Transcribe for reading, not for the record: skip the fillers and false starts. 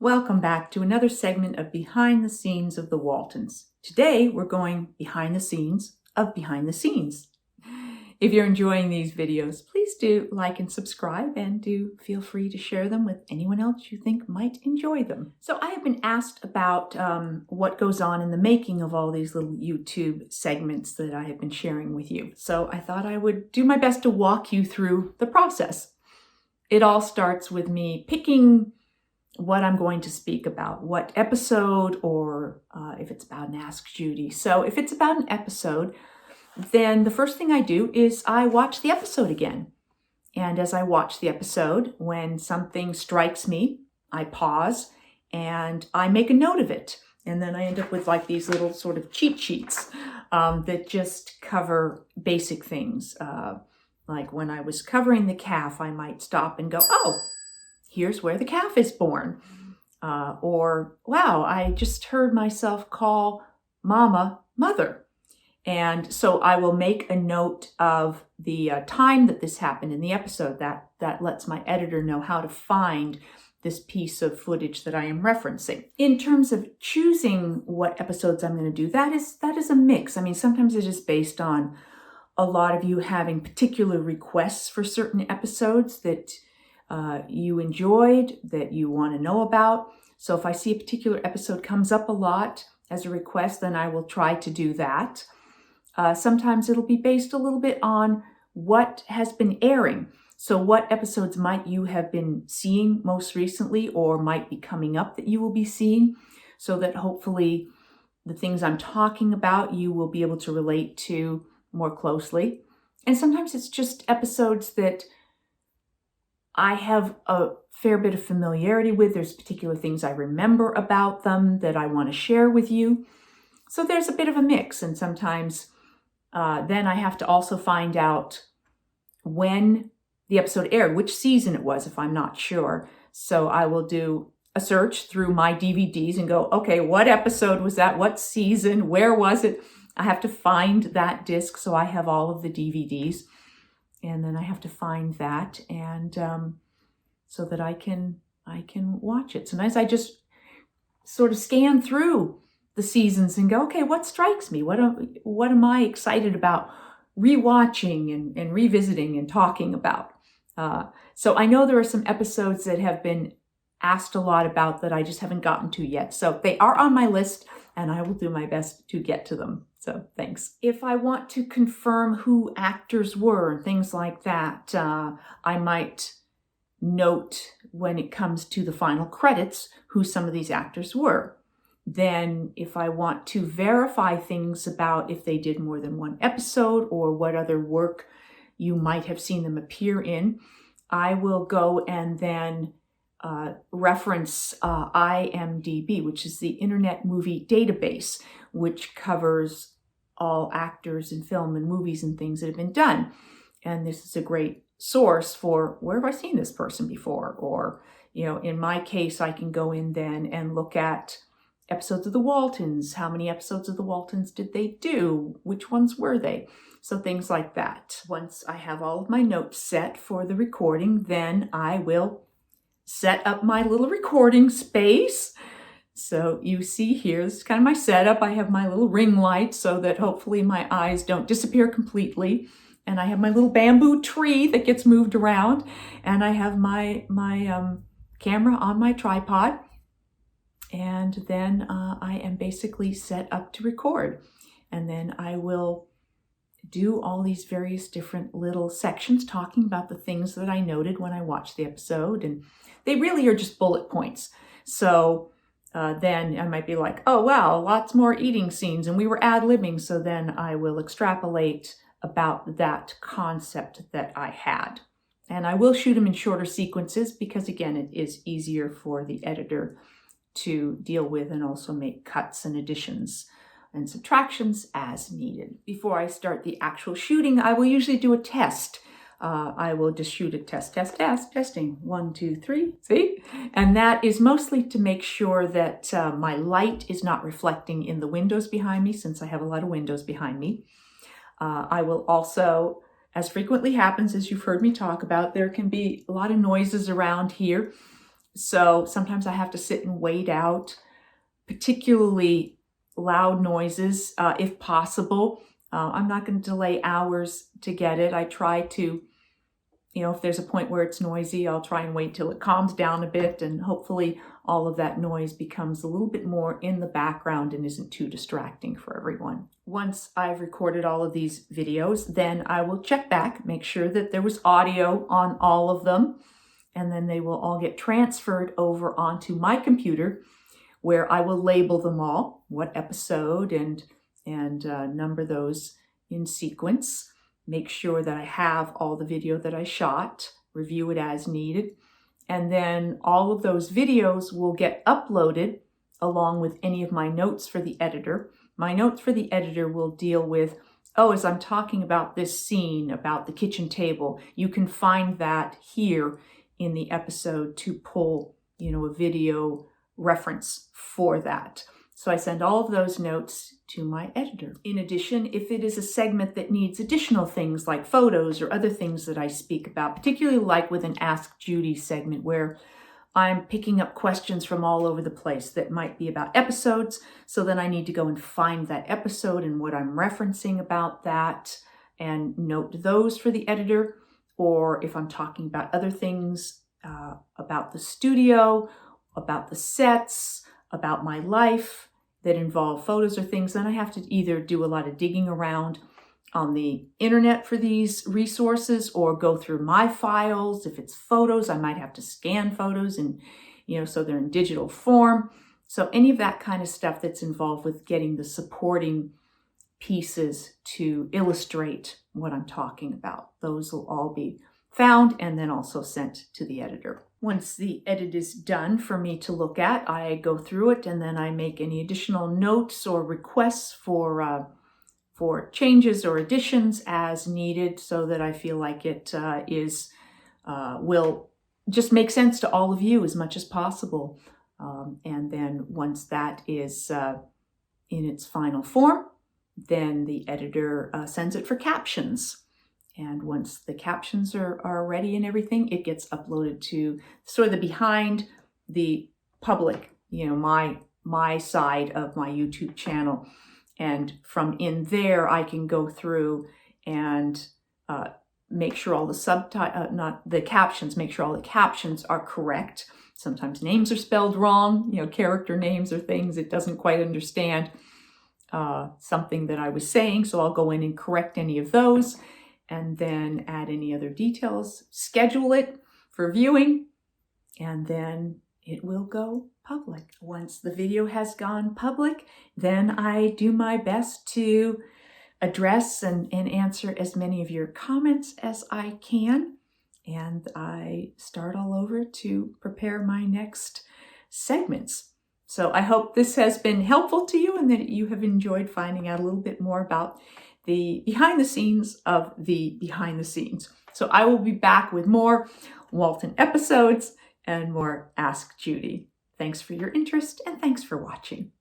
Welcome back to another segment of Behind the Scenes of the Waltons. Today we're going behind the scenes of behind the scenes. If you're enjoying these videos, please do like and subscribe, and do feel free to share them with anyone else you think might enjoy them. So I have been asked about what goes on in the making of all these little YouTube segments that I have been sharing with you. So I thought I would do my best to walk you through the process. It all starts with me picking what I'm going to speak about, what episode, or if it's about an Ask Judy. So if it's about an episode, then the first thing I do is I watch the episode again. And as I watch the episode, when something strikes me, I pause and I make a note of it. And then I end up with like these little sort of cheat sheets that just cover basic things. Like when I was covering the calf, I might stop and go, oh, here's where the calf is born. Or, wow, I just heard myself call Mama mother. And so I will make a note of the time that this happened in the episode. That lets my editor know how to find this piece of footage that I am referencing. In terms of choosing what episodes I'm going to do, that is a mix. I mean, sometimes it is based on a lot of you having particular requests for certain episodes that you enjoyed, that you want to know about. So if I see a particular episode comes up a lot as a request, then I will try to do that. Sometimes it'll be based a little bit on what has been airing. So what episodes might you have been seeing most recently, or might be coming up that you will be seeing, so that hopefully the things I'm talking about you will be able to relate to more closely. And sometimes it's just episodes that I have a fair bit of familiarity with. There's particular things I remember about them that I want to share with you. So there's a bit of a mix. And sometimes then I have to also find out when the episode aired, which season it was, if I'm not sure. So I will do a search through my DVDs and go, okay, what episode was that? What season? Where was it? I have to find that disc, so I have all of the DVDs. And then I have to find that, and so that I can watch it. Sometimes I just sort of scan through the seasons and go, okay, what strikes me? What am I excited about rewatching and revisiting and talking about? So I know there are some episodes that have been asked a lot about that I just haven't gotten to yet. So they are on my list, and I will do my best to get to them. So thanks. If I want to confirm who actors were and things like that, I might note when it comes to the final credits who some of these actors were. Then if I want to verify things about if they did more than one episode or what other work you might have seen them appear in, I will go and then reference IMDb, which is the Internet Movie Database, which covers all actors in film and movies and things that have been done. And this is a great source for, where have I seen this person before? Or, in my case, I can go in then and look at episodes of the Waltons. How many episodes of the Waltons did they do? Which ones were they? So things like that. Once I have all of my notes set for the recording, then I will set up my little recording space. So you see here, this is kind of my setup. I have my little ring light so that hopefully my eyes don't disappear completely. And I have my little bamboo tree that gets moved around. And I have my camera on my tripod. And then I am basically set up to record. And then I will do all these various different little sections talking about the things that I noted when I watched the episode. And they really are just bullet points. So then I might be like, oh, wow, lots more eating scenes, and we were ad-libbing. So then I will extrapolate about that concept that I had. And I will shoot them in shorter sequences because, again, it is easier for the editor to deal with and also make cuts and additions and subtractions as needed. Before I start the actual shooting, I will usually do a test. I will just shoot a testing. 1, 2, 3, see? And that is mostly to make sure that my light is not reflecting in the windows behind me, since I have a lot of windows behind me. I will also, as frequently happens, as you've heard me talk about, there can be a lot of noises around here. So sometimes I have to sit and wait out, particularly loud noises, if possible. I'm not going to delay hours to get it. I try to, if there's a point where it's noisy, I'll try and wait till it calms down a bit, and hopefully all of that noise becomes a little bit more in the background and isn't too distracting for everyone. Once I've recorded all of these videos, then I will check back, make sure that there was audio on all of them, and then they will all get transferred over onto my computer, where I will label them all, what episode, and number those in sequence. Make sure that I have all the video that I shot, review it as needed, and then all of those videos will get uploaded along with any of my notes for the editor. My notes for the editor will deal with, as I'm talking about this scene, about the kitchen table, you can find that here in the episode to pull, a video reference for that. So I send all of those notes to my editor. In addition, if it is a segment that needs additional things like photos or other things that I speak about, particularly like with an Ask Judy segment where I'm picking up questions from all over the place that might be about episodes, so then I need to go and find that episode and what I'm referencing about that and note those for the editor. Or if I'm talking about other things about the studio, about the sets, about my life that involve photos or things, then I have to either do a lot of digging around on the internet for these resources or go through my files. If it's photos, I might have to scan photos and, so they're in digital form. So any of that kind of stuff that's involved with getting the supporting pieces to illustrate what I'm talking about, those will all be found and then also sent to the editor. Once the edit is done for me to look at, I go through it and then I make any additional notes or requests for changes or additions as needed, so that I feel like it will just make sense to all of you as much as possible. And then once that is in its final form, then the editor sends it for captions. And once the captions are ready and everything, it gets uploaded to sort of the behind the public, my side of my YouTube channel. And from in there, I can go through and make sure all the captions, make sure all the captions are correct. Sometimes names are spelled wrong, character names or things it doesn't quite understand something that I was saying. So I'll go in and correct any of those, and then add any other details, schedule it for viewing, and then it will go public. Once the video has gone public, then I do my best to address and answer as many of your comments as I can, and I start all over to prepare my next segments. So I hope this has been helpful to you and that you have enjoyed finding out a little bit more about the behind the scenes of the behind the scenes. So I will be back with more Walton episodes and more Ask Judy. Thanks for your interest and thanks for watching.